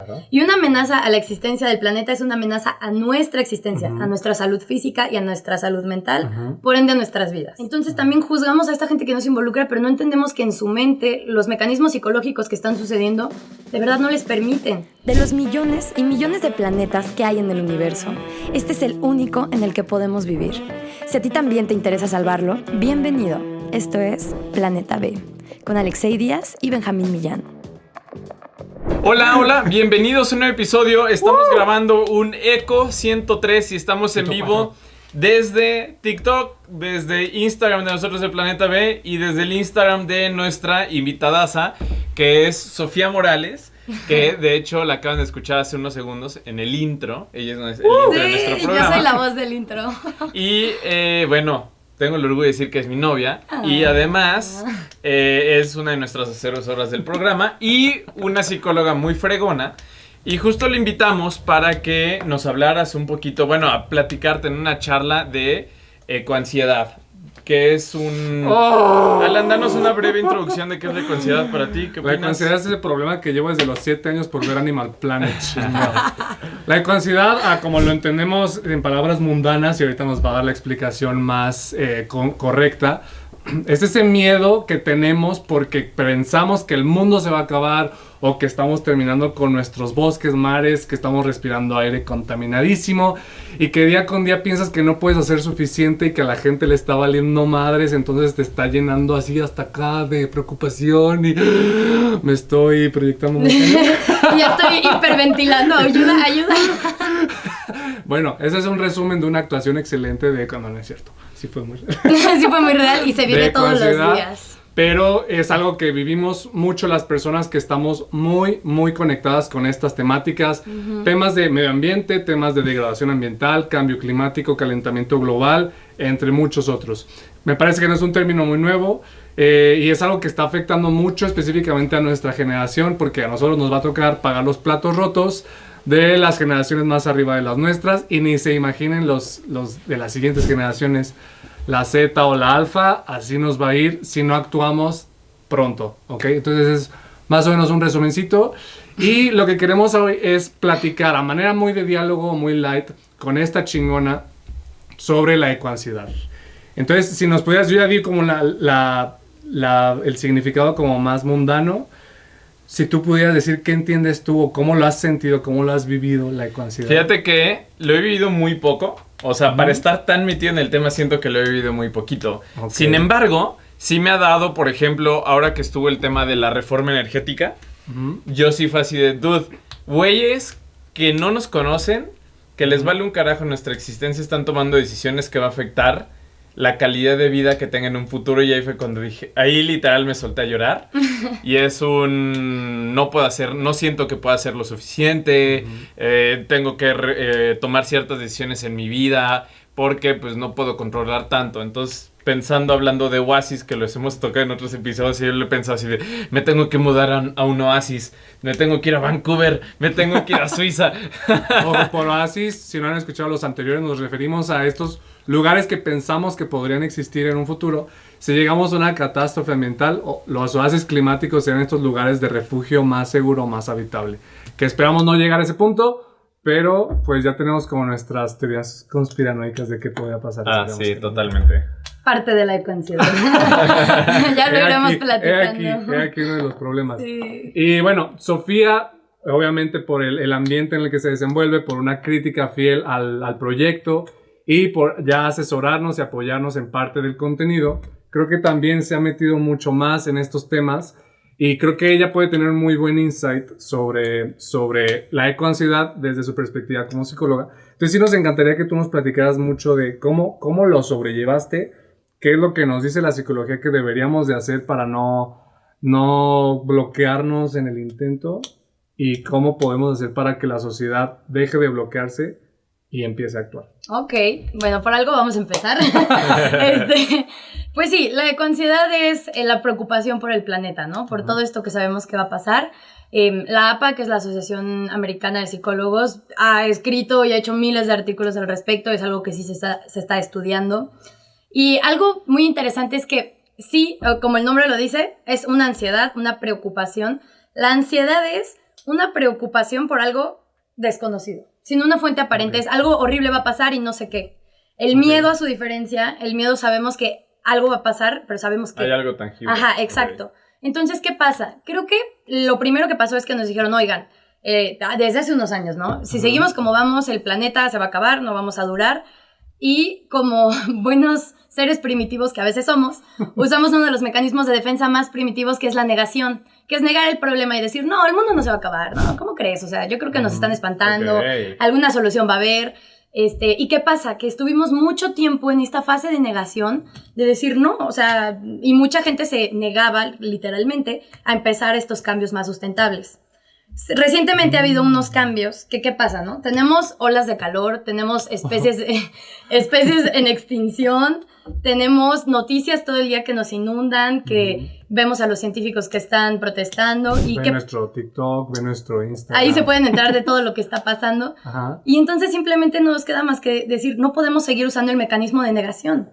Claro. Y una amenaza a la existencia del planeta es una amenaza a nuestra existencia, a nuestra salud física y a nuestra salud mental, por ende a nuestras vidas. Entonces también juzgamos a esta gente que no se involucra, pero no entendemos que en su mente los mecanismos psicológicos que están sucediendo de verdad no les permiten. De los millones y millones de planetas que hay en el universo, este es el único en el que podemos vivir. Si a ti también te interesa salvarlo, bienvenido. Esto es Planeta B, con Alexei Díaz y Benjamín Millán. Hola, bienvenidos a un nuevo episodio. Estamos grabando un Eco 103 y estamos en vivo desde TikTok, desde Instagram de nosotros de Planeta B y desde el Instagram de nuestra invitadaza, que es Sofía Morales, que de hecho la acaban de escuchar hace unos segundos en el intro. Ella es el intro de nuestro programa. Yo soy la voz del intro. Y bueno, tengo el orgullo de decir que es mi novia y además es una de nuestras asesoras del programa y una psicóloga muy fregona. Y justo le invitamos para que nos hablaras un poquito, bueno, a platicarte en una charla de ecoansiedad, que es un... Alan, danos una breve introducción de qué es la ecoansiedad para ti. ¿Qué la ecoansiedad es el problema que llevo desde los 7 años por ver Animal Planet. La ecoansiedad, como lo entendemos en palabras mundanas, y ahorita nos va a dar la explicación más correcta, es ese miedo que tenemos porque pensamos que el mundo se va a acabar o que estamos terminando con nuestros bosques, mares, que estamos respirando aire contaminadísimo y que día con día piensas que no puedes hacer suficiente y que a la gente le está valiendo madres, entonces te está llenando así hasta acá de preocupación y me estoy proyectando mucho. Ya estoy hiperventilando, ayuda. Bueno, ese es un resumen de una actuación excelente de... No, no es cierto. Sí fue muy real. Sí fue muy real y se vive todos los días. Pero es algo que vivimos mucho las personas que estamos muy, muy conectadas con estas temáticas. Temas de medio ambiente, temas de degradación ambiental, cambio climático, calentamiento global, entre muchos otros. Me parece que no es un término muy nuevo y es algo que está afectando mucho específicamente a nuestra generación porque a nosotros nos va a tocar pagar los platos rotos de las generaciones más arriba de las nuestras y ni se imaginen los de las siguientes generaciones, la Z o la Alfa, así nos va a ir si no actuamos pronto, ¿ok? Entonces es más o menos un resumencito y lo que queremos hoy es platicar a manera muy de diálogo, muy light, con esta chingona sobre la ecoansiedad. Entonces, si nos pudieras, yo ya di como el significado como más mundano. Si tú pudieras decir qué entiendes tú o cómo lo has sentido, cómo lo has vivido la ecoansiedad. Fíjate que lo he vivido muy poco. O sea, para estar tan metido en el tema siento que lo he vivido muy poquito. Okay. Sin embargo, sí me ha dado, por ejemplo, ahora que estuvo el tema de la reforma energética, yo sí fue así de, dude, güeyes que no nos conocen, que les vale un carajo nuestra existencia, están tomando decisiones que va a afectar la calidad de vida que tenga en un futuro. Y ahí fue cuando dije, ahí literal me solté a llorar. Y es no puedo hacer, no siento que pueda hacer lo suficiente. Tengo que tomar ciertas decisiones en mi vida porque pues no puedo controlar tanto. Entonces, hablando de Oasis, que los hemos tocado en otros episodios, y yo le he pensado así de, me tengo que mudar a un Oasis, me tengo que ir a Vancouver, me tengo que ir a Suiza. O por Oasis, si no han escuchado los anteriores, nos referimos a estos lugares que pensamos que podrían existir en un futuro. Si llegamos a una catástrofe ambiental, los oasis climáticos serán estos lugares de refugio más seguro, más habitable. Que esperamos no llegar a ese punto, pero pues ya tenemos como nuestras teorías conspiranoicas de qué podría pasar. Sí, totalmente. Parte de la ecoansiedad. Ya lo iremos platicando. He aquí uno de los problemas. Sí. Y bueno, Sofía, obviamente por el ambiente en el que se desenvuelve, por una crítica fiel al proyecto, y por ya asesorarnos y apoyarnos en parte del contenido, creo que también se ha metido mucho más en estos temas y creo que ella puede tener muy buen insight sobre la ecoansiedad desde su perspectiva como psicóloga. Entonces sí nos encantaría que tú nos platicaras mucho de cómo lo sobrellevaste, qué es lo que nos dice la psicología que deberíamos de hacer para no bloquearnos en el intento y cómo podemos hacer para que la sociedad deje de bloquearse y empiece a actuar. Ok, bueno, por algo vamos a empezar. Pues sí, la ecoansiedad es la preocupación por el planeta, ¿no? Por todo esto que sabemos que va a pasar. La APA, que es la Asociación Americana de Psicólogos, ha escrito y ha hecho miles de artículos al respecto. Es algo que sí se está estudiando. Y algo muy interesante es que sí, como el nombre lo dice, es una ansiedad, una preocupación. La ansiedad es una preocupación por algo desconocido, sin una fuente aparente. Es algo horrible va a pasar y no sé qué. El miedo, a su diferencia, el miedo sabemos que algo va a pasar, pero sabemos que... Hay algo tangible. Ajá, exacto. Entonces, ¿qué pasa? Creo que lo primero que pasó es que nos dijeron, oigan, desde hace unos años, ¿no? Si seguimos como vamos, el planeta se va a acabar, no vamos a durar. Y como buenos seres primitivos que a veces somos, usamos uno de los mecanismos de defensa más primitivos, que es la negación, que es negar el problema y decir, no, el mundo no se va a acabar, ¿no? ¿Cómo crees? O sea, yo creo que nos están espantando, alguna solución va a haber. ¿Y qué pasa? Que estuvimos mucho tiempo en esta fase de negación, de decir no, o sea, y mucha gente se negaba literalmente a empezar estos cambios más sustentables. Recientemente ha habido unos cambios que, ¿qué pasa, no? Tenemos olas de calor, tenemos especies en extinción, tenemos noticias todo el día que nos inundan, que vemos a los científicos que están protestando. Y ve nuestro TikTok, ve nuestro Instagram. Ahí se pueden enterar de todo lo que está pasando. Ajá. Y entonces simplemente no nos queda más que decir, no podemos seguir usando el mecanismo de negación,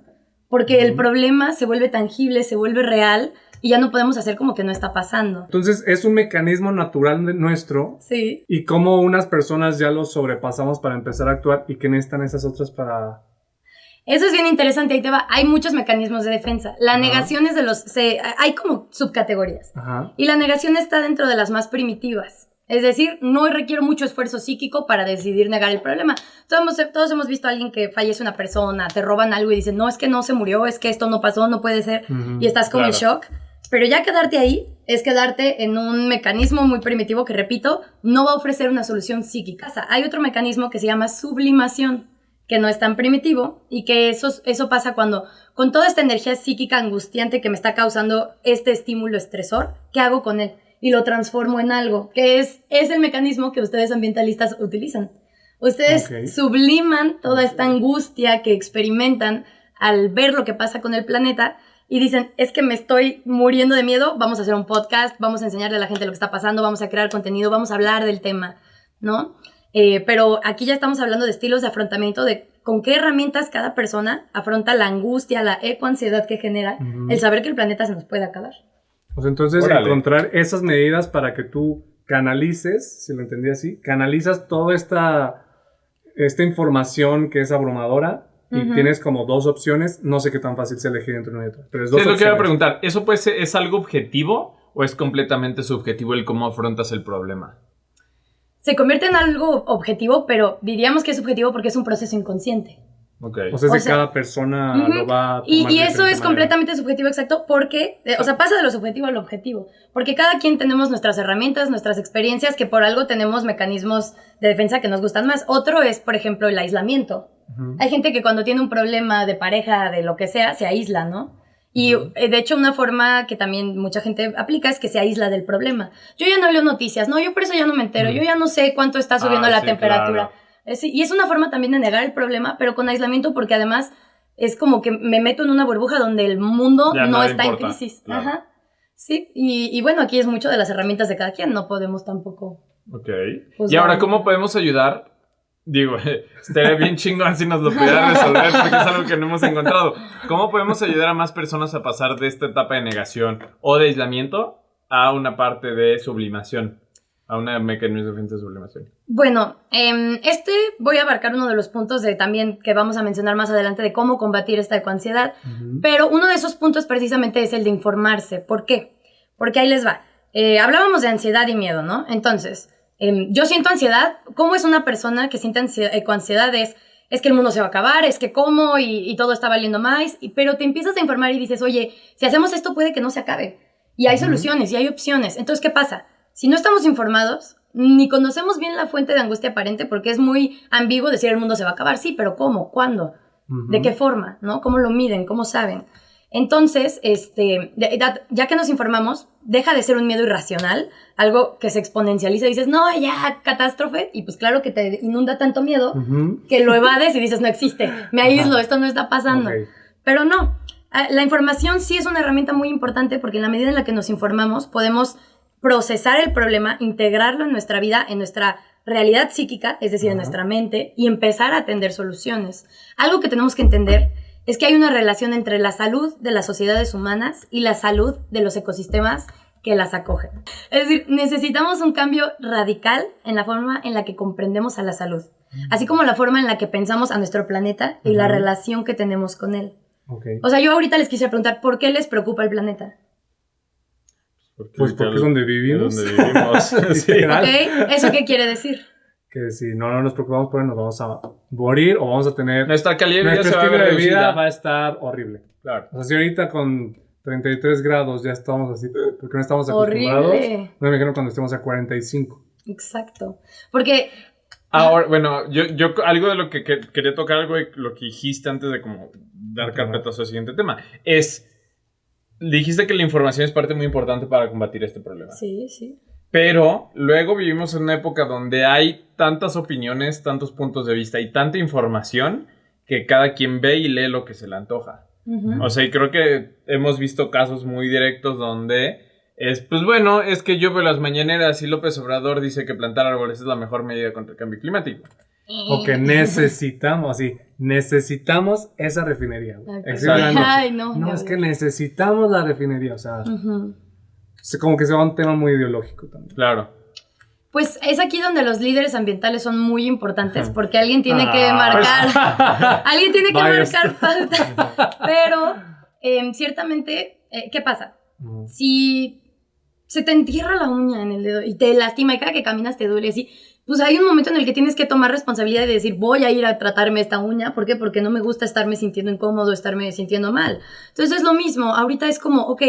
porque el problema se vuelve tangible, se vuelve real, y ya no podemos hacer como que no está pasando. Entonces es un mecanismo natural nuestro. Sí. Y cómo unas personas ya lo sobrepasamos para empezar a actuar y que necesitan esas otras para... Eso es bien interesante, ahí te va. Hay muchos mecanismos de defensa. La negación es de los... hay como subcategorías. Ajá. Y la negación está dentro de las más primitivas. Es decir, no requiere mucho esfuerzo psíquico para decidir negar el problema. Todos hemos visto a alguien que fallece una persona, te roban algo y dicen, no, es que no se murió, es que esto no pasó, no puede ser. Y estás como en shock. Pero ya quedarte ahí es quedarte en un mecanismo muy primitivo que, repito, no va a ofrecer una solución psíquica. Hay otro mecanismo que se llama sublimación, que no es tan primitivo, y que eso pasa cuando, con toda esta energía psíquica angustiante que me está causando este estímulo estresor, ¿qué hago con él? Y lo transformo en algo, que es el mecanismo que ustedes ambientalistas utilizan. Ustedes subliman toda esta angustia que experimentan al ver lo que pasa con el planeta y dicen, es que me estoy muriendo de miedo, vamos a hacer un podcast, vamos a enseñarle a la gente lo que está pasando, vamos a crear contenido, vamos a hablar del tema, ¿no? Pero aquí ya estamos hablando de estilos de afrontamiento, de con qué herramientas cada persona afronta la angustia, la ecoansiedad que genera el saber que el planeta se nos puede acabar. Pues entonces encontrar esas medidas para que tú canalices, si lo entendí así, canalizas toda esta información que es abrumadora. Y tienes como dos opciones, no sé qué tan fácil sea elegir entre una y otra. Pero es dos opciones. Lo que iba a preguntar, ¿eso puede ser, es algo objetivo o es completamente subjetivo el cómo afrontas el problema? Se convierte en algo objetivo, pero diríamos que es subjetivo porque es un proceso inconsciente. Okay. O sea, cada persona lo va a tomar y eso es completamente subjetivo, exacto, porque, o sea, pasa de lo subjetivo a lo objetivo, porque cada quien tenemos nuestras herramientas, nuestras experiencias, que por algo tenemos mecanismos de defensa que nos gustan más. Otro es, por ejemplo, el aislamiento. Hay gente que cuando tiene un problema de pareja, de lo que sea, se aísla, ¿no? Y de hecho una forma que también mucha gente aplica es que se aísla del problema. Yo ya no leo noticias, no, yo por eso ya no me entero, yo ya no sé cuánto está subiendo la temperatura. Claro. Y es una forma también de negar el problema, pero con aislamiento, porque además es como que me meto en una burbuja donde el mundo ya no está en crisis. Claro. Ajá. Sí, y bueno, aquí es mucho de las herramientas de cada quien, no podemos tampoco... Ok. Y ahora, ¿cómo podemos ayudar? Digo, estaría bien chingón si nos lo pudiera resolver, porque es algo que no hemos encontrado. ¿Cómo podemos ayudar a más personas a pasar de esta etapa de negación o de aislamiento a una parte de sublimación? A una mecanismo de defensa de sublimación. Bueno, voy a abarcar uno de los puntos también que vamos a mencionar más adelante de cómo combatir esta ecoansiedad, pero uno de esos puntos precisamente es el de informarse. ¿Por qué? Porque ahí les va. Hablábamos de ansiedad y miedo, ¿no? Entonces, yo siento ansiedad. ¿Cómo es una persona que siente ecoansiedad? Es que el mundo se va a acabar, es que cómo y todo está valiendo más, pero te empiezas a informar y dices, oye, si hacemos esto puede que no se acabe. Y hay soluciones y hay opciones. Entonces, ¿qué pasa? Si no estamos informados, ni conocemos bien la fuente de angustia aparente, porque es muy ambiguo decir el mundo se va a acabar. Sí, pero ¿cómo? ¿Cuándo? ¿De qué forma? ¿No? ¿Cómo lo miden? ¿Cómo saben? Entonces, ya que nos informamos, deja de ser un miedo irracional, algo que se exponencializa y dices, no, ya, catástrofe, y pues claro que te inunda tanto miedo que lo evades y dices, no existe, me aíslo, esto no está pasando. Pero no, la información sí es una herramienta muy importante, porque en la medida en la que nos informamos podemos procesar el problema, integrarlo en nuestra vida, en nuestra realidad psíquica, es decir, en nuestra mente, y empezar a atender soluciones. Algo que tenemos que entender es que hay una relación entre la salud de las sociedades humanas y la salud de los ecosistemas que las acogen. Es decir, necesitamos un cambio radical en la forma en la que comprendemos a la salud, así como la forma en la que pensamos a nuestro planeta y la relación que tenemos con él. Okay. O sea, yo ahorita les quisiera preguntar, ¿por qué les preocupa el planeta? Pues porque es donde vivimos. Es donde vivimos. Sí. ¿Ok? ¿Eso qué quiere decir? Que si no nos preocupamos por él, nos vamos a morir o vamos a tener... Nuestra calidad de vida nuestro se va a estilo ver de vida reducida. va a estar horrible. Claro. O sea, si ahorita con 33 grados ya estamos así, porque no estamos acostumbrados, Horrible. no me imagino cuando estemos a 45. Exacto. Porque... Ahora, bueno, yo algo de lo que quería tocar, algo de lo que dijiste antes de como dar carpetazo al siguiente tema, es, dijiste que la información es parte muy importante para combatir este problema. Sí, sí. Pero luego vivimos en una época donde hay tantas opiniones, tantos puntos de vista y tanta información que cada quien ve y lee lo que se le antoja. O sea, y creo que hemos visto casos muy directos donde es, pues bueno, es que yo veo las mañaneras y López Obrador dice que plantar árboles es la mejor medida contra el cambio climático. O que necesitamos esa refinería. Exacto. Ay, no. No, es que necesitamos la refinería, o sea, como que se va a un tema muy ideológico también. Claro. Pues es aquí donde los líderes ambientales son muy importantes porque alguien tiene que marcar, alguien tiene que marcar pauta. Pero ciertamente, ¿qué pasa? Si se te entierra la uña en el dedo y te lastima y cada que caminas te duele así, pues hay un momento en el que tienes que tomar responsabilidad y decir, voy a ir a tratarme esta uña. ¿Por qué? Porque no me gusta estarme sintiendo incómodo, estarme sintiendo mal. Entonces es lo mismo, ahorita es como, ok,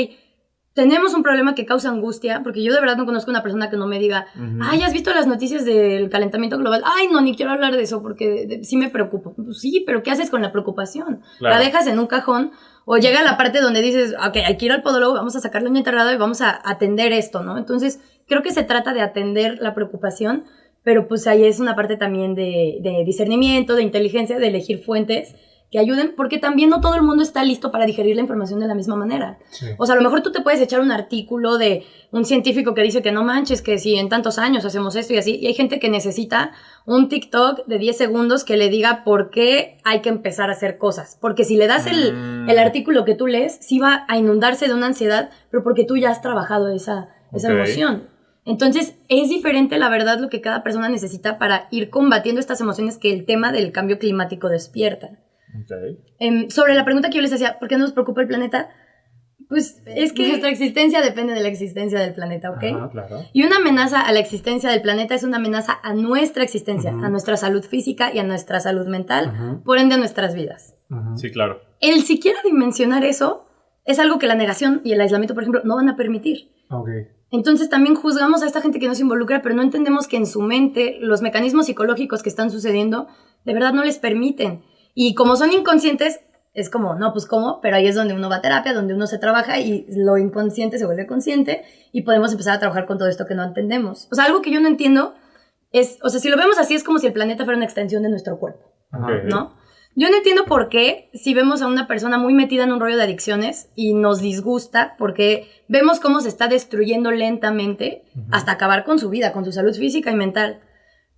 tenemos un problema que causa angustia, porque yo de verdad no conozco una persona que no me diga, ay, ¿has visto las noticias del calentamiento global? Ay, no, ni quiero hablar de eso porque sí me preocupo. Pues sí, pero ¿qué haces con la preocupación? Claro. ¿La dejas en un cajón? O llega la parte donde dices, ok, hay que ir al podólogo, vamos a sacar la uña enterrada y vamos a atender esto, ¿no? Entonces, creo que se trata de atender la preocupación, pero pues ahí es una parte también de discernimiento, de inteligencia, de elegir fuentes que ayuden, porque también no todo el mundo está listo para digerir la información de la misma manera. Sí. O sea, a lo mejor tú te puedes echar un artículo de un científico que dice que no manches, que si en tantos años hacemos esto y así, y hay gente que necesita un TikTok de 10 segundos que le diga por qué hay que empezar a hacer cosas. Porque si le das el artículo que tú lees, sí va a inundarse de una ansiedad, pero porque tú ya has trabajado esa emoción. Entonces, es diferente, la verdad, lo que cada persona necesita para ir combatiendo estas emociones que el tema del cambio climático despierta. Sobre la pregunta que yo les hacía, ¿por qué nos preocupa el planeta? Pues es que nuestra existencia depende de la existencia del planeta, ¿ok? Ajá, claro. Y una amenaza a la existencia del planeta es una amenaza a nuestra existencia, a nuestra salud física y a nuestra salud mental, por ende a nuestras vidas. Sí, claro. El siquiera dimensionar eso es algo que la negación y el aislamiento, por ejemplo, no van a permitir. Okay. Entonces también juzgamos a esta gente que no se involucra, pero no entendemos que en su mente los mecanismos psicológicos que están sucediendo de verdad no les permiten. Y como son inconscientes, es como, no, pues ¿cómo? Pero ahí es donde uno va a terapia, donde uno se trabaja y lo inconsciente se vuelve consciente y podemos empezar a trabajar con todo esto que no entendemos. O sea, algo que yo no entiendo es, o sea, si lo vemos así es como si el planeta fuera una extensión de nuestro cuerpo, ¿no? Yo no entiendo por qué, si vemos a una persona muy metida en un rollo de adicciones y nos disgusta, porque vemos cómo se está destruyendo lentamente hasta acabar con su vida, con su salud física y mental.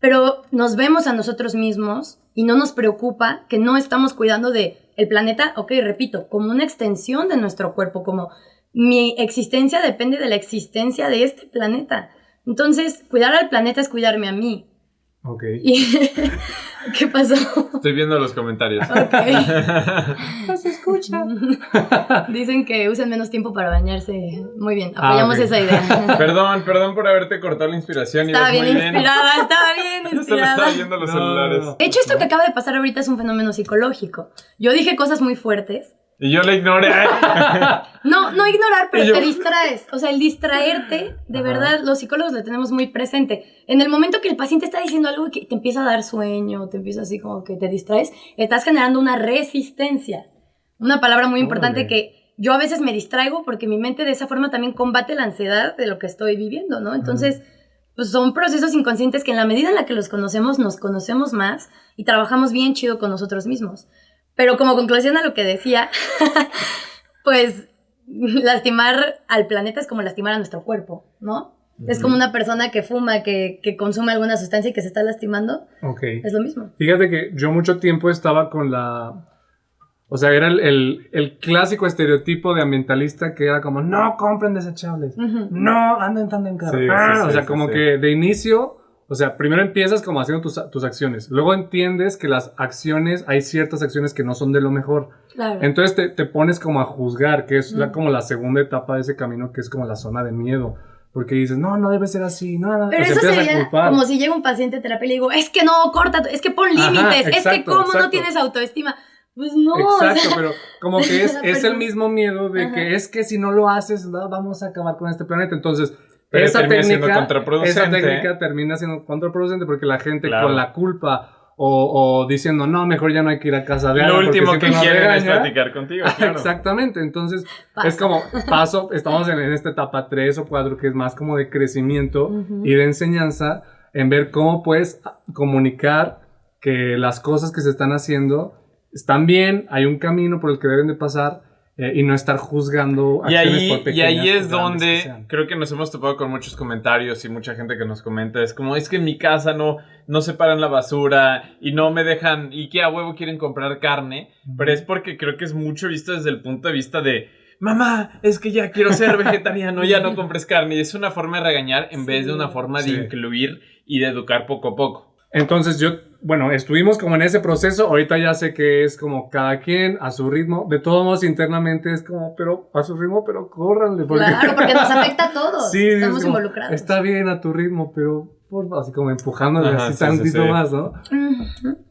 Pero nos vemos a nosotros mismos y no nos preocupa que no estamos cuidando de el planeta, ok, repito, como una extensión de nuestro cuerpo, como mi existencia depende de la existencia de este planeta. Entonces, cuidar al planeta es cuidarme a mí. Ok. ¿Qué pasó? Estoy viendo los comentarios. Ok. No se escucha. Dicen que usen menos tiempo para bañarse. Muy bien, apoyamos ok. esa idea. Perdón por haberte cortado la inspiración. Estaba ibas bien muy inspirada, estaba bien Se le inspirada. estaba yendo los celulares. De hecho, esto que acaba de pasar ahorita es un fenómeno psicológico. Yo dije cosas muy fuertes. Y yo la ignoré. No ignorar, pero Y yo- te distraes. O sea, el distraerte, de verdad, los psicólogos lo tenemos muy presente. En el momento que el paciente está diciendo algo que te empieza a dar sueño, te empieza así como que te distraes, estás generando una resistencia. Una palabra muy importante que yo a veces me distraigo porque mi mente de esa forma también combate la ansiedad de lo que estoy viviendo, ¿no? Entonces, pues son procesos inconscientes que en la medida en la que los conocemos, nos conocemos más y trabajamos bien chido con nosotros mismos. Pero como conclusión a lo que decía, pues lastimar al planeta es como lastimar a nuestro cuerpo, ¿no? Es como una persona que fuma, que consume alguna sustancia y que se está lastimando. Ok. Es lo mismo. Fíjate que yo mucho tiempo estaba con la O sea, era el clásico estereotipo de ambientalista que era como, no compren desechables, no anden tanto en carro. O sea, como que de inicio, o sea, primero empiezas como haciendo tus acciones. Luego entiendes que las acciones, hay ciertas acciones que no son de lo mejor. Claro. Entonces te pones como a juzgar, que es como la segunda etapa de ese camino, que es como la zona de miedo. Porque dices, no debe ser así, no. Pero eso sería como si llega un paciente a terapia y le digo, es que no, corta, es que pon límites, es que cómo no tienes autoestima. Pues no. Exacto, o sea, pero como que es el mismo miedo de que es que si no lo haces, no, vamos a acabar con este planeta. Entonces, pero esa técnica termina siendo contraproducente porque la gente con la culpa o diciendo, no, mejor ya no hay que ir a casa de alguien. Lo último que quieren es platicar contigo. Claro. Exactamente, entonces es como estamos en esta etapa 3 o 4 que es más como de crecimiento y de enseñanza en ver cómo puedes comunicar que las cosas que se están haciendo están bien, hay un camino por el que deben de pasar y no estar juzgando acciones por pequeñas. Y ahí es donde creo que nos hemos topado con muchos comentarios y mucha gente que nos comenta, es como, es que en mi casa no separan la basura y no me dejan, y que a huevo quieren comprar carne, pero es porque creo que es mucho visto desde el punto de vista de, mamá, es que ya quiero ser vegetariano, ya no compres carne, y es una forma de regañar en vez de una forma de incluir y de educar poco a poco. Entonces estuvimos como en ese proceso, ahorita ya sé que es como cada quien a su ritmo, de todos modos internamente es como, pero a su ritmo, pero córranle. Claro, porque nos afecta a todos, estamos como, involucrados. Está bien a tu ritmo, pero así como empujándole así tantito más, ¿no?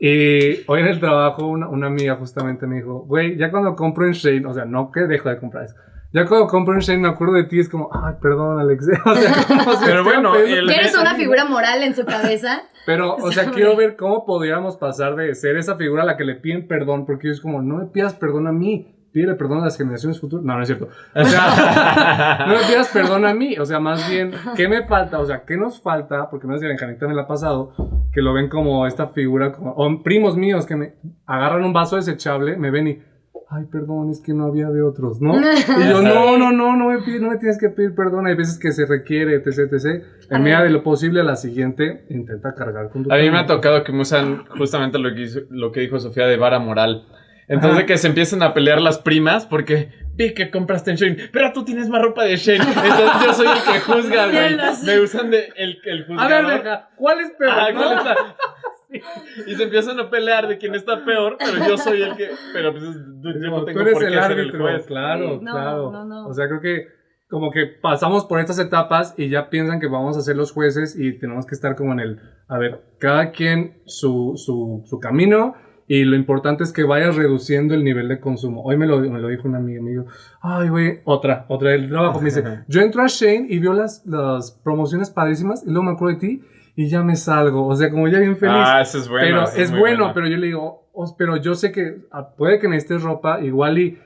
Y hoy en el trabajo una amiga justamente me dijo, güey, ya cuando compro en Shein, o sea, no que dejo de comprar eso, ya cuando compro en Shein me acuerdo de ti, es como, ay, perdón, Alex. O sea, como pero bueno, eres una figura moral en su cabeza. Pero, o sea, quiero ver cómo podríamos pasar de ser esa figura a la que le piden perdón, porque es como, no me pidas perdón a mí, pídele perdón a las generaciones futuras. No es cierto. O sea, no me pidas perdón a mí, o sea, más bien, ¿qué me falta? O sea, ¿qué nos falta? Porque no sé si en Janita me la ha pasado, que lo ven como esta figura, o primos míos que me agarran un vaso desechable, me ven y, ay, perdón, es que no había de otros, ¿no? Y yo, no me tienes que pedir perdón. Hay veces que se requiere, etc. En medida de lo posible, a la siguiente, intenta cargar con tu A mí me ha tocado que me usan justamente lo que dijo Sofía de vara moral. Entonces que se empiezan a pelear las primas porque vi que compraste en Shein, pero tú tienes más ropa de Shein. Entonces yo soy el que juzga, güey. Me usan de el juzgador. A ver, deja, ¿cuál es peor? ¿Cuál es Y se empiezan a pelear de quién está peor, pero yo soy el que... Pero pues yo no tengo por qué ser el juez. Claro, claro. No. O sea, creo que como que pasamos por estas etapas y ya piensan que vamos a ser los jueces y tenemos que estar como en el... A ver, cada quien su camino y lo importante es que vayas reduciendo el nivel de consumo. Hoy me lo dijo una amiga, me dijo, ay, güey, otra del trabajo. Me dice, yo entro a Shein y veo las promociones padrísimas y luego me acuerdo de ti y ya me salgo, o sea, como ya bien feliz. Eso es bueno. Pero es bueno, pero yo le digo, pero yo sé que puede que necesites ropa, igual y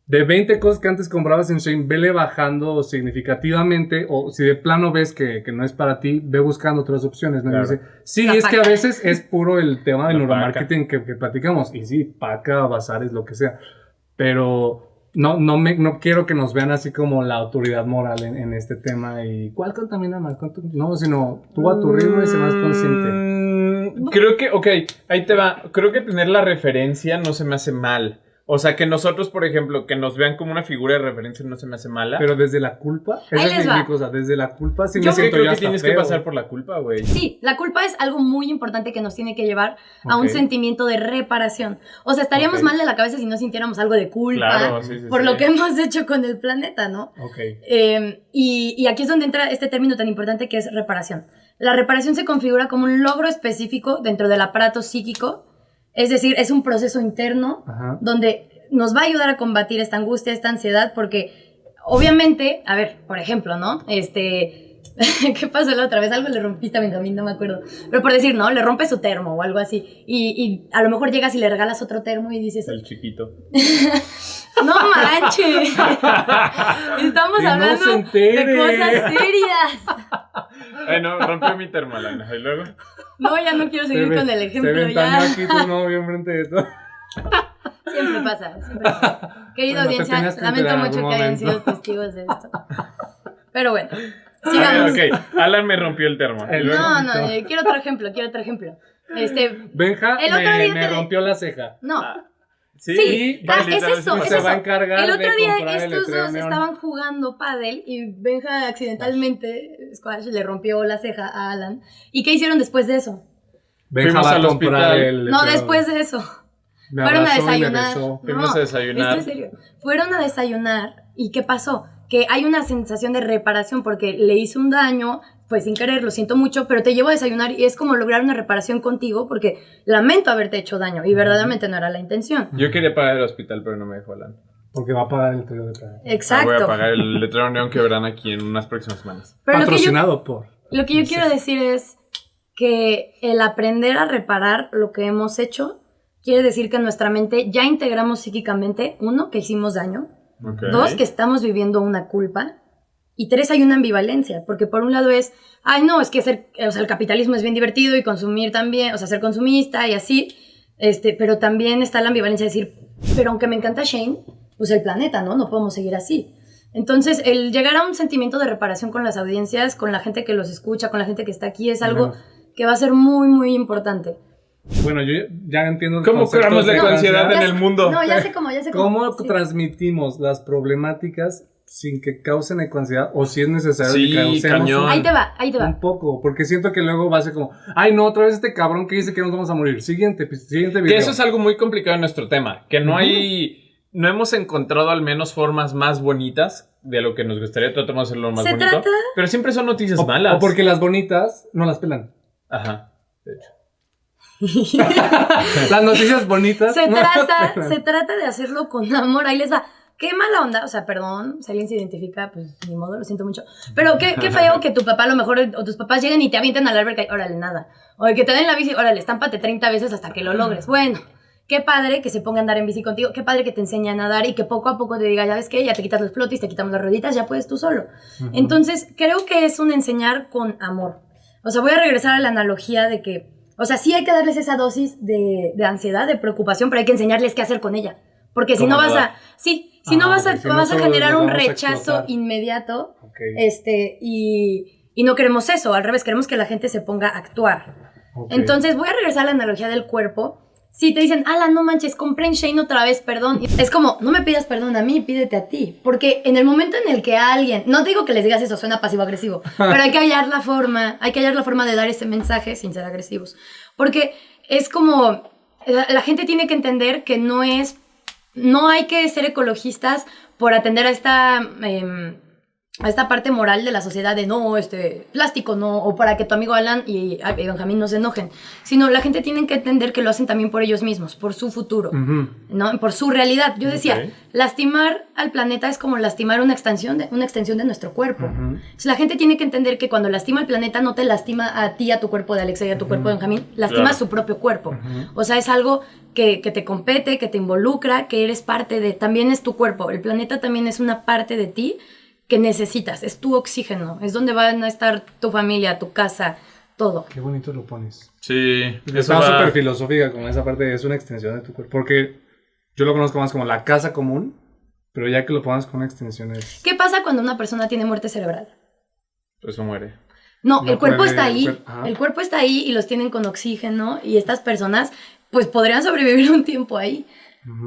de 20 cosas que antes comprabas en Shein, vele bajando significativamente, o si de plano ves que no es para ti, ve buscando otras opciones, ¿no? Claro. Dice, sí, es que a veces es puro el tema del neuromarketing que platicamos, y sí, paca, bazares, lo que sea, pero... No quiero que nos vean así como la autoridad moral en este tema y ¿cuál contamina más? No, sino tú a tu ritmo y sé más consciente. Creo que, ahí te va. Creo que tener la referencia no se me hace mal. O sea, que nosotros, por ejemplo, que nos vean como una figura de referencia no se me hace mala. Pero desde la culpa, esa es mi cosa, desde la culpa sí me siento creo que tienes que pasar por la culpa, güey. Sí, la culpa es algo muy importante que nos tiene que llevar a un sentimiento de reparación. O sea, estaríamos mal de la cabeza si no sintiéramos algo de culpa por lo que hemos hecho con el planeta, ¿no? Y aquí es donde entra este término tan importante que es reparación. La reparación se configura como un logro específico dentro del aparato psíquico. Es decir, es un proceso interno donde nos va a ayudar a combatir esta angustia, esta ansiedad, porque obviamente, a ver, por ejemplo, ¿no? ¿Qué pasó la otra vez? Algo le rompiste a Benjamín, no me acuerdo. Pero por decir, ¿no? Le rompes su termo o algo así. Y a lo mejor llegas y le regalas otro termo y dices... El chiquito. ¡No manches! Estamos hablando de cosas serias. Bueno, rompió mi termo, Alana. ¿Y luego? No, ya no quiero seguir con el ejemplo. Se ventaneó aquí tu novio enfrente de todo. Siempre pasa. Querida audiencia, lamento mucho que hayan sido testigos de esto. Pero bueno, sigamos. Alan me rompió el termo. No, quiero otro ejemplo. Benja me rompió la ceja. No. Sí, Y es eso, es se eso. va a encargar El otro de día comprar el estos letrero dos neón. estaban jugando pádel y Benja accidentalmente, Squash, le rompió la ceja a Alan. ¿Y qué hicieron después de eso? Benja Fuimos va a al comprar hospital. el No, letrero. después de eso. Me Fueron a abrazó y me desayunar. besó. Fuimos a desayunar. Esto es serio. Fueron a desayunar y ¿qué pasó? Que hay una sensación de reparación porque le hice un daño, fue sin querer, lo siento mucho, pero te llevo a desayunar y es como lograr una reparación contigo porque lamento haberte hecho daño y verdaderamente no era la intención. Yo quería pagar el hospital, pero no me dejó Alan. Porque va a pagar el letrero de Praga. Exacto. Voy a pagar el letrero neón que verán aquí en unas próximas semanas. Pero Patrocinado por. lo que yo quiero decir es que el aprender a reparar lo que hemos hecho quiere decir que en nuestra mente ya integramos psíquicamente, 1, que hicimos daño, Okay. 2, que estamos viviendo una culpa, y 3, hay una ambivalencia, porque por un lado es, ay no, es que el capitalismo es bien divertido y consumir también, o sea, ser consumista y así, pero también está la ambivalencia de decir, pero aunque me encanta Shane, pues el planeta, ¿no? No podemos seguir así. Entonces, el llegar a un sentimiento de reparación con las audiencias, con la gente que los escucha, con la gente que está aquí, es algo que va a ser muy, muy importante. Bueno, yo ya entiendo el ¿Cómo concepto curamos la de ansiedad en Ya el sé- mundo? No, ya sé cómo. ¿Cómo Sí. transmitimos las problemáticas sin que causen ecoansiedad? O si es necesario Sí, que causemos cañón. Ahí te va. un poco, porque siento que luego va a ser como, ay no, otra vez este cabrón que dice que nos vamos a morir. Siguiente video. Que eso es algo muy complicado en nuestro tema. Que no no hemos encontrado al menos formas más bonitas de lo que nos gustaría. Tratamos de hacerlo más Se bonito. trata- Pero siempre son noticias o malas. porque las bonitas no las pelan. Ajá, de hecho. Las noticias bonitas Se no las pelan. trata de hacerlo con amor. Ahí les va. Qué mala onda. O sea, perdón, si alguien se identifica, pues ni modo, lo siento mucho. Pero qué feo que tu papá, a lo mejor, o tus papás lleguen y te avienten a la alberca y órale, nada. O que te den la bici, órale, estámpate 30 veces hasta que lo logres. Bueno, qué padre que se ponga a andar en bici contigo. Qué padre que te enseñe a nadar y que poco a poco te diga, ya ves qué, ya te quitas los flotis, te quitamos las rueditas, ya puedes tú solo. Entonces, creo que es un enseñar con amor. O sea, voy a regresar a la analogía de que, o sea, sí hay que darles esa dosis de ansiedad, de preocupación, pero hay que enseñarles qué hacer con ella. Porque si ¿Cómo no vas nadar? a... Sí, si no vas a, porque si no vas a solo generar nos un vamos a rechazo explotar. inmediato. Ok, Y no queremos eso, al revés, queremos que la gente se ponga a actuar. ok. Entonces, voy a regresar a la analogía del cuerpo. Si te dicen, Alan, no manches, compré en Shane otra vez, perdón. Es como, no me pidas perdón a mí, pídete a ti. Porque en el momento en el que alguien, no digo que les digas eso, suena pasivo-agresivo, pero hay que hallar la forma de dar ese mensaje sin ser agresivos. Porque es como, la gente tiene que entender que no hay que ser ecologistas por atender a esta parte moral de la sociedad de no, plástico no, o para que tu amigo Alan y Benjamín no se enojen, sino la gente tiene que entender que lo hacen también por ellos mismos, por su futuro, ¿no? Por su realidad. Yo decía, Ok. lastimar al planeta es como lastimar una extensión de nuestro cuerpo. Entonces la gente tiene que entender que cuando lastima al planeta no te lastima a ti, a tu cuerpo de Alexa y a tu cuerpo de Benjamín, lastima Claro. su propio cuerpo. O sea, es algo que te compete, que te involucra, que eres parte de, también es tu cuerpo. El planeta también es una parte de ti que necesitas, es tu oxígeno, es donde van a estar tu familia, tu casa, todo. Qué bonito lo pones. Sí, eso Está va- súper filosófica como esa parte, es una extensión de tu cuerpo. Porque yo lo conozco más como la casa común, pero ya que lo pongas con una extensión es... ¿Qué pasa cuando una persona tiene muerte cerebral? Pues se muere. No, No el cuerpo puede- está ahí, ajá. el cuerpo está ahí y los tienen con oxígeno y estas personas pues podrían sobrevivir un tiempo ahí.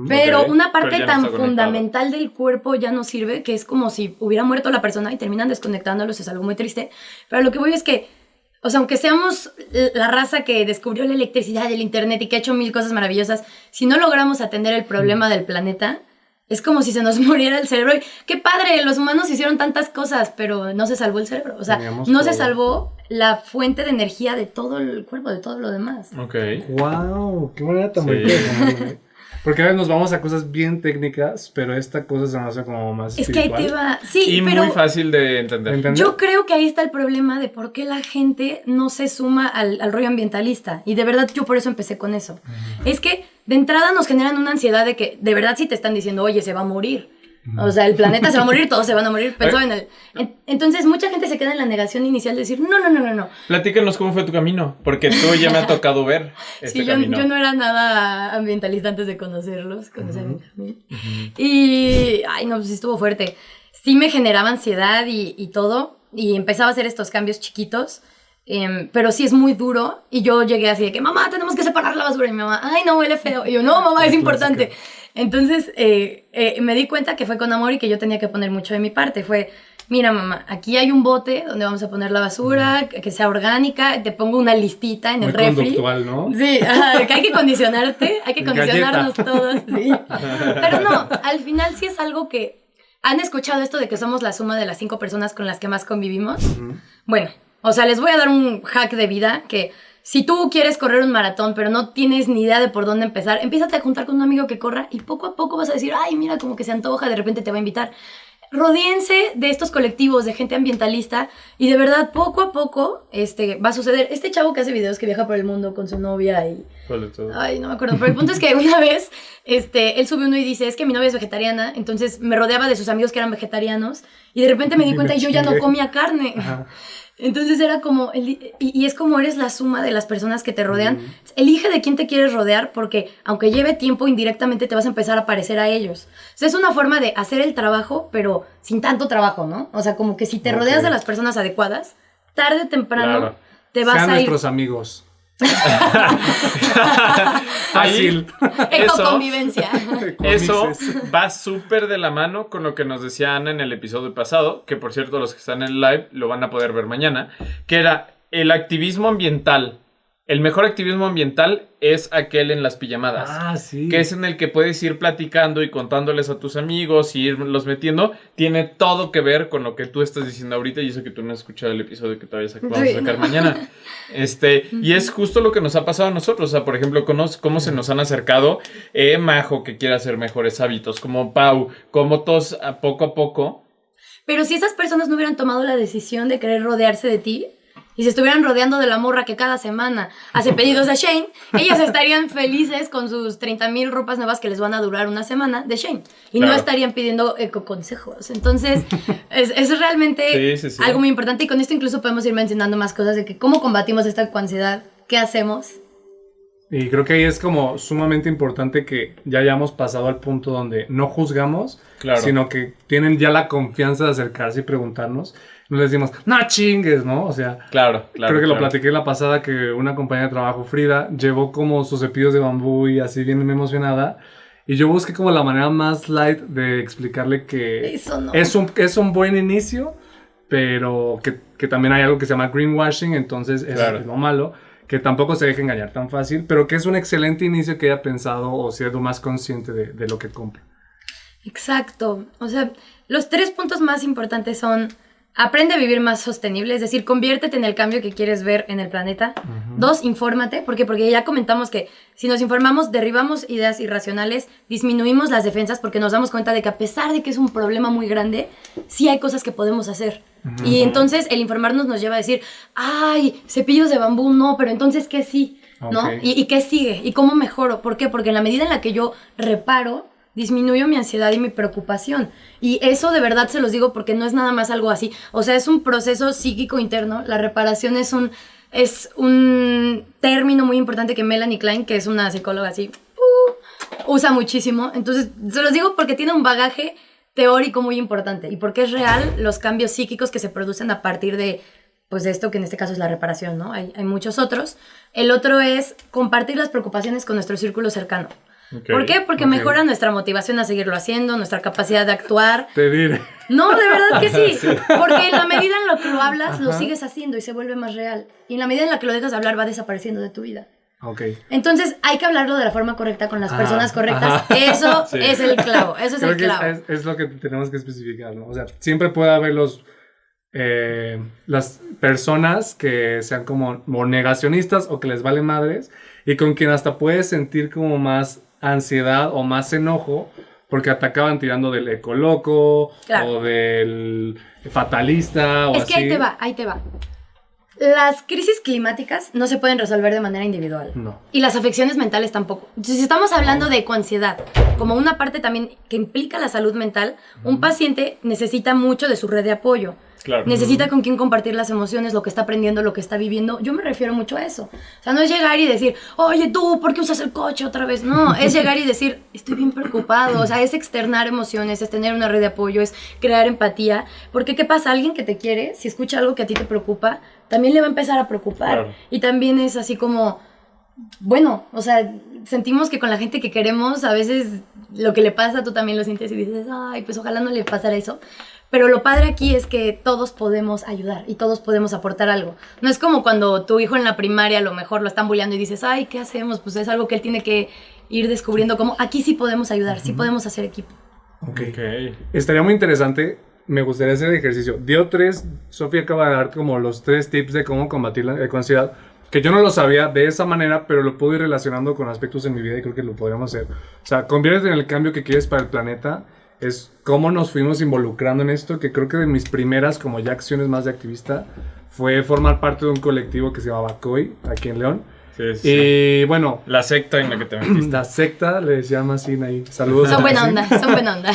Pero Ok, una parte pero ya no tan está conectado. fundamental del cuerpo ya no sirve, que es como si hubiera muerto la persona y terminan desconectándolos, es algo muy triste. Pero lo que voy es que, o sea, aunque seamos la raza que descubrió la electricidad y el internet y que ha hecho mil cosas maravillosas, si no logramos atender el problema del planeta, es como si se nos muriera el cerebro. Y qué padre, los humanos hicieron tantas cosas, pero no se salvó el cerebro. O sea, Teníamos no se todo. salvó la fuente de energía de todo el cuerpo, de todo lo demás. Ok. ¡Wow! ¡Qué manera tan Sí. bonita de ponerlo, eh! Porque a veces nos vamos a cosas bien técnicas, pero esta cosa se nos hace como más Es que ahí espiritual. te va. Sí, Y pero muy fácil de entender. ¿Entender? yo creo que ahí está el problema de por qué la gente no se suma al rollo ambientalista. Y de verdad yo por eso empecé con eso. Es que de entrada nos generan una ansiedad de que de verdad sí te están diciendo, oye, se va a morir. O sea, el planeta se va a morir, todos se van a morir. Pensaba en entonces mucha gente se queda en la negación inicial de decir, no. Platícanos cómo fue tu camino, porque tú ya me ha tocado ver este Sí, yo camino. no era nada ambientalista antes de conocer a Benjamín. Y, ay, no, pues sí estuvo fuerte. Sí me generaba ansiedad y todo, y empezaba a hacer estos cambios chiquitos, pero sí es muy duro, y yo llegué así de que, mamá, tenemos que separar la basura, y mi mamá, ay, no, huele feo, y yo, no, mamá, es importante. Entonces me di cuenta que fue con amor y que yo tenía que poner mucho de mi parte. Fue, mira mamá, aquí hay un bote donde vamos a poner la basura, que sea orgánica, te pongo una listita en el refri. Muy conductual, ¿no? Sí, que hay que condicionarte, hay que condicionarnos todos, sí. Pero no, al final sí es algo que... ¿Han escuchado esto de que somos la suma de las 5 personas con las que más convivimos? Bueno, o sea, les voy a dar un hack de vida que si tú quieres correr un maratón pero no tienes ni idea de por dónde empezar, empiézate a juntar con un amigo que corra y poco a poco vas a decir, ay, mira, como que se antoja, de repente te va a invitar. Rodéense de estos colectivos, de gente ambientalista y de verdad, poco a poco va a suceder. Este chavo que hace videos que viaja por el mundo con su novia y... ¿Cuál de todo? Ay, no me acuerdo, pero el punto es que una vez él subió uno y dice, es que mi novia es vegetariana, entonces me rodeaba de sus amigos que eran vegetarianos y de repente me di cuenta y yo ya no comía carne. Ajá. Entonces era como, y es como eres la suma de las personas que te rodean. Elige de quién te quieres rodear porque aunque lleve tiempo, indirectamente te vas a empezar a parecer a ellos. O sea, es una forma de hacer el trabajo, pero sin tanto trabajo, ¿no? O sea, como que si te rodeas de las personas adecuadas, tarde o temprano te vas Sean a ir... nuestros amigos. Fácil. Ecoconvivencia. Eso va súper de la mano con lo que nos decía Ana en el episodio pasado, que por cierto los que están en el live lo van a poder ver mañana, que era el activismo ambiental. El mejor activismo ambiental es aquel en las pijamadas. Ah, sí. Que es en el que puedes ir platicando y contándoles a tus amigos y irlos metiendo. Tiene todo que ver con lo que tú estás diciendo ahorita y eso que tú no has escuchado el episodio que todavía vamos a sacar mañana. Y es justo lo que nos ha pasado a nosotros. O sea, por ejemplo, cómo se nos han acercado Majo, que quiere hacer mejores hábitos, como Pau, como todos poco a poco. Pero si esas personas no hubieran tomado la decisión de querer rodearse de ti, y se estuvieran rodeando de la morra que cada semana hace pedidos de Shein, ellas estarían felices con sus 30,000 ropas nuevas que les van a durar una semana de Shein. Y no estarían pidiendo ecoconsejos. Entonces, es realmente algo muy importante. Y con esto incluso podemos ir mencionando más cosas de que cómo combatimos esta ecoansiedad, qué hacemos. Y creo que ahí es como sumamente importante que ya hayamos pasado al punto donde no juzgamos, sino que tienen ya la confianza de acercarse y preguntarnos. No les decimos, no chingues, ¿no? O sea, creo que lo platiqué la pasada que una compañera de trabajo, Frida, llevó como sus cepillos de bambú y así bien emocionada. Y yo busqué como la manera más light de explicarle que es un buen inicio, pero que también hay algo que se llama greenwashing, entonces es lo malo. Que tampoco se deje engañar tan fácil, pero que es un excelente inicio que haya pensado o sido más consciente de lo que compra. Exacto. O sea, los 3 puntos más importantes son: aprende a vivir más sostenible, es decir, conviértete en el cambio que quieres ver en el planeta. 2, infórmate. ¿Por qué? Porque ya comentamos que si nos informamos, derribamos ideas irracionales, disminuimos las defensas porque nos damos cuenta de que a pesar de que es un problema muy grande, sí hay cosas que podemos hacer. Y entonces el informarnos nos lleva a decir, ay, cepillos de bambú no, pero entonces ¿qué sí? ¿No? ¿Y qué sigue? ¿Y cómo mejoro? ¿Por qué? Porque en la medida en la que yo reparo, disminuyo mi ansiedad y mi preocupación. Y eso de verdad se los digo porque no es nada más algo así. O sea, es un proceso psíquico interno. La reparación es un término muy importante que Melanie Klein, que es una psicóloga así, usa muchísimo. Entonces, se los digo porque tiene un bagaje teórico muy importante y porque es real los cambios psíquicos que se producen a partir de, pues, de esto que en este caso es la reparación, ¿no? Hay muchos otros. El otro es compartir las preocupaciones con nuestro círculo cercano. ¿Por qué? Porque mejora nuestra motivación a seguirlo haciendo, nuestra capacidad de actuar. Te diré. No, de verdad que sí. Porque en la medida en la que lo hablas, lo sigues haciendo y se vuelve más real. Y en la medida en la que lo dejas de hablar, va desapareciendo de tu vida. Entonces, hay que hablarlo de la forma correcta, con las personas correctas. Eso es el clavo. Eso es Creo el clavo. Es lo que tenemos que especificar, ¿no? O sea, siempre puede haber las personas que sean como negacionistas o que les vale madres y con quien hasta puedes sentir como más ansiedad o más enojo porque te acaban tirando del ecoloco o del fatalista o así. Es que ahí te va. Las crisis climáticas no se pueden resolver de manera individual. No. Y las afecciones mentales tampoco. Entonces, si estamos hablando de ecoansiedad, como una parte también que implica la salud mental, un paciente necesita mucho de su red de apoyo. Claro. Necesita con quién compartir las emociones, lo que está aprendiendo, lo que está viviendo. Yo me refiero mucho a eso. O sea, no es llegar y decir, oye, tú, ¿por qué usas el coche otra vez? No, es llegar y decir, estoy bien preocupado. O sea, es externar emociones, es tener una red de apoyo, es crear empatía. Porque, ¿qué pasa? Alguien que te quiere, si escucha algo que a ti te preocupa, también le va a empezar a preocupar. Claro. Y también es así como, bueno, o sea, sentimos que con la gente que queremos, a veces lo que le pasa, tú también lo sientes y dices, ay, pues ojalá no le pasara eso. Pero lo padre aquí es que todos podemos ayudar y todos podemos aportar algo. No es como cuando tu hijo en la primaria a lo mejor lo están bulleando y dices, ay, ¿qué hacemos? Pues es algo que él tiene que ir descubriendo. Como aquí sí podemos ayudar, sí podemos hacer equipo. Okay. Estaría muy interesante. Me gustaría hacer el ejercicio. Dio 3, Sofía acaba de dar como los 3 tips de cómo combatir la ansiedad, que yo no lo sabía de esa manera, pero lo puedo ir relacionando con aspectos en mi vida y creo que lo podríamos hacer. O sea, conviértete en el cambio que quieres para el planeta. Es cómo nos fuimos involucrando en esto, que creo que de mis primeras como ya acciones más de activista fue formar parte de un colectivo que se llamaba COI, aquí en León. Sí. Y bueno... La secta en la que te metiste. La secta, le decía Masín ahí. Saludos. Son buena onda, son buena onda.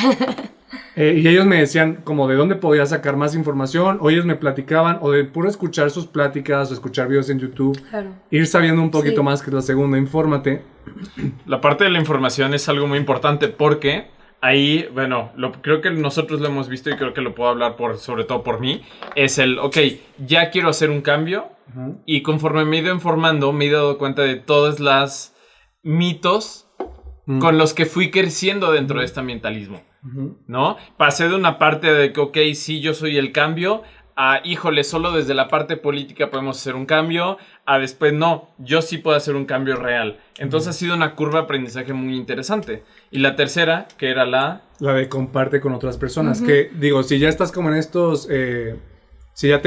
Y ellos me decían como de dónde podía sacar más información, o ellos me platicaban, o de puro escuchar sus pláticas, o escuchar videos en YouTube, claro. Ir sabiendo un poquito más, que es la segunda, infórmate. La parte de la información es algo muy importante porque ahí, bueno, creo que nosotros lo hemos visto y creo que lo puedo hablar sobre todo por mí, es ok, ya quiero hacer un cambio y conforme me he ido informando, me he dado cuenta de todas las mitos con los que fui creciendo dentro de este ambientalismo. ¿No? Pasé de una parte de que, sí, yo soy el cambio, a, híjole, solo desde la parte política podemos hacer un cambio, a después, no, yo sí puedo hacer un cambio real. Entonces ha sido una curva de aprendizaje muy interesante. Y la tercera, que era la de comparte con otras personas, que digo, si ya estás como en estos, si ya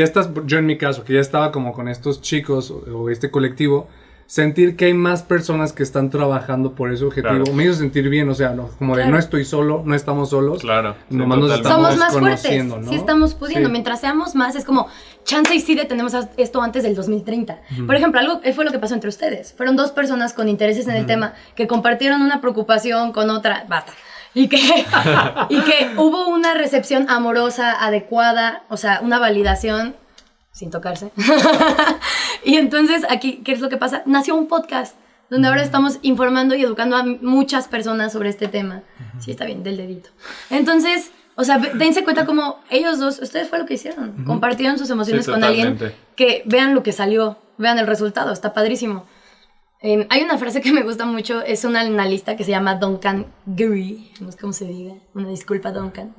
estás, yo en mi caso, que ya estaba como con estos chicos o este colectivo, sentir que hay más personas que están trabajando por ese objetivo, me hizo sentir bien, o sea, no, como de no estoy solo, no estamos solos, nomás nos estamos somos más fuertes, ¿no? Sí estamos pudiendo, mientras seamos más, es como, chance y sí detenemos esto antes del 2030. Por ejemplo, algo fue lo que pasó entre ustedes, fueron 2 personas con intereses en el tema, que compartieron una preocupación con otra, basta, y que hubo una recepción amorosa, adecuada, o sea, una validación, sin tocarse. Y entonces aquí, ¿qué es lo que pasa? Nació un podcast donde ahora estamos informando y educando a muchas personas sobre este tema. Sí, está bien, del dedito. Entonces, o sea, dense cuenta como ellos dos, ustedes fue lo que hicieron. Compartieron sus emociones con alguien, que vean lo que salió, vean el resultado, está padrísimo. Hay una frase que me gusta mucho, es un analista que se llama Duncan Gary, no sé cómo se diga, una disculpa Duncan,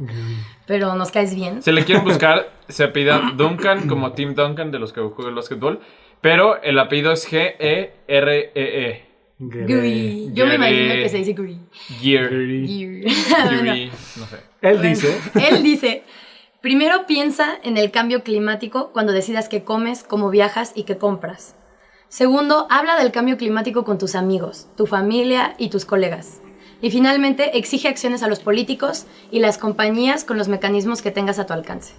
pero nos caes bien. Si le quieren buscar, se apellida Duncan como Tim Duncan de los que juegan el básquetbol, pero el apellido es G-E-R-E-E. Gary. Yo me imagino que se dice Gary. Gary. No sé. Él dice, primero piensa en el cambio climático cuando decidas qué comes, cómo viajas y qué compras. Segundo, habla del cambio climático con tus amigos, tu familia y tus colegas. Y finalmente, exige acciones a los políticos y las compañías con los mecanismos que tengas a tu alcance.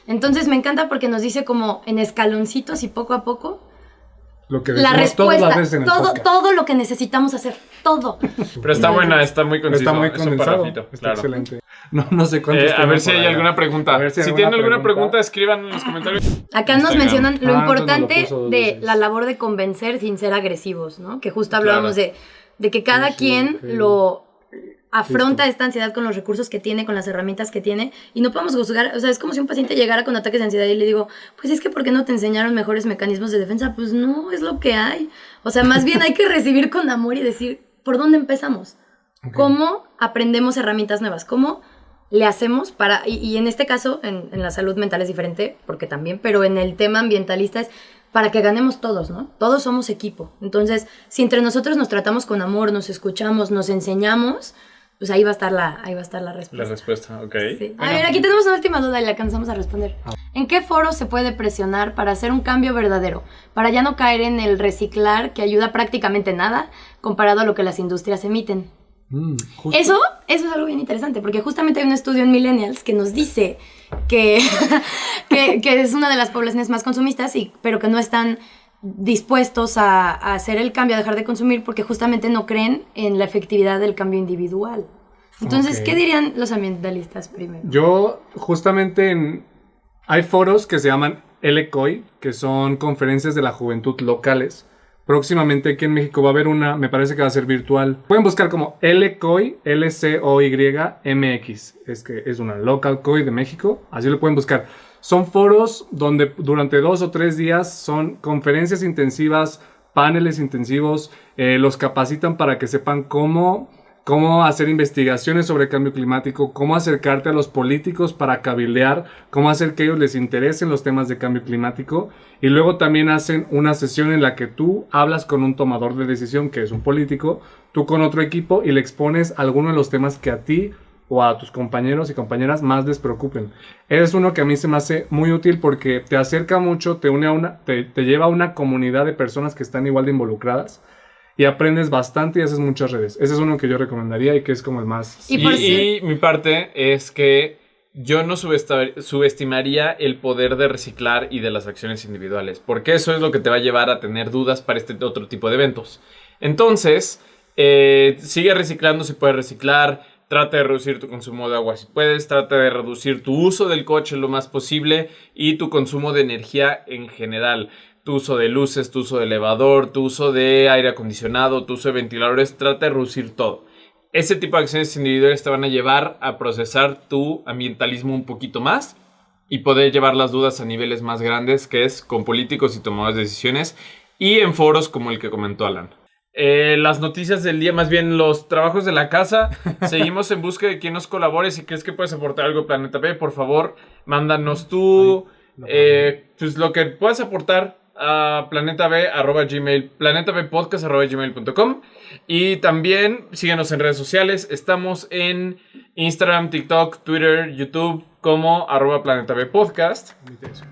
Entonces me encanta porque nos dice como en escaloncitos y poco a poco lo que la respuesta, todo lo que necesitamos hacer, todo. Pero está buena, está muy conciso. Está muy condensado, está excelente. No sé cuántos a ver si hay alguna pregunta. Si tienen alguna pregunta, escriban en los comentarios. Acá nos mencionan lo importante de la labor de convencer sin ser agresivos, ¿no? Que justo hablábamos de que cada quien lo afronta esta ansiedad con los recursos que tiene, con las herramientas que tiene, y no podemos juzgar, o sea, es como si un paciente llegara con ataques de ansiedad y le digo, pues es que ¿por qué no te enseñaron mejores mecanismos de defensa? Pues no, es lo que hay. O sea, más bien hay que recibir con amor y decir, ¿por dónde empezamos? ¿Cómo aprendemos herramientas nuevas? ¿Cómo le hacemos para, y en este caso, en la salud mental es diferente, porque también, pero en el tema ambientalista es para que ganemos todos, ¿no? Todos somos equipo. Entonces, si entre nosotros nos tratamos con amor, nos escuchamos, nos enseñamos, pues ahí va a estar la respuesta. La respuesta, ok. Sí. A ver, aquí tenemos una última duda y la alcanzamos a responder. ¿En qué foro se puede presionar para hacer un cambio verdadero? Para ya no caer en el reciclar, que ayuda prácticamente nada, comparado a lo que las industrias emiten. Eso es algo bien interesante, porque justamente hay un estudio en Millennials que nos dice que es una de las poblaciones más consumistas, pero que no están dispuestos a hacer el cambio, a dejar de consumir, porque justamente no creen en la efectividad del cambio individual. Entonces, ¿qué dirían los ambientalistas primero? Yo, justamente, hay foros que se llaman LCOI, que son conferencias de la juventud locales. Próximamente aquí en México va a haber una, me parece que va a ser virtual. Pueden buscar como LCOI, LCOY-MX. Es que es una Local COI de México, así lo pueden buscar. Son foros donde durante 2 o 3 días son conferencias intensivas paneles intensivos, los capacitan para que sepan cómo hacer investigaciones sobre cambio climático, cómo acercarte a los políticos para cabildear, cómo hacer que ellos les interesen los temas de cambio climático. Y luego también hacen una sesión en la que tú hablas con un tomador de decisión, que es un político, tú con otro equipo, y le expones alguno de los temas que a ti o a tus compañeros y compañeras más les preocupen. Es uno que a mí se me hace muy útil porque te acerca mucho, te lleva a una comunidad de personas que están igual de involucradas y aprendes bastante y haces muchas redes. Ese es uno que yo recomendaría y que es como el más... Y mi parte es que yo no subestimaría el poder de reciclar y de las acciones individuales, porque eso es lo que te va a llevar a tener dudas para este otro tipo de eventos. Entonces, sigue reciclando si puedes reciclar. Trata de reducir tu consumo de agua si puedes, trata de reducir tu uso del coche lo más posible y tu consumo de energía en general. Tu uso de luces, tu uso de elevador, tu uso de aire acondicionado, tu uso de ventiladores, trata de reducir todo. Ese tipo de acciones individuales te van a llevar a procesar tu ambientalismo un poquito más y poder llevar las dudas a niveles más grandes, que es con políticos y tomadores de decisiones y en foros como el que comentó Alan. Las noticias del día, más bien los trabajos de la casa. Seguimos en busca de quien nos colabore. Si crees que puedes aportar algo a Planeta B, por favor, mándanos tú pues lo que puedas aportar a planetabpodcast@gmail.com. Y también síguenos en redes sociales. Estamos en Instagram, TikTok, Twitter, YouTube como @planetabpodcast.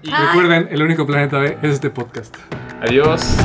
Y recuerden, el único Planeta B es este podcast. Adiós.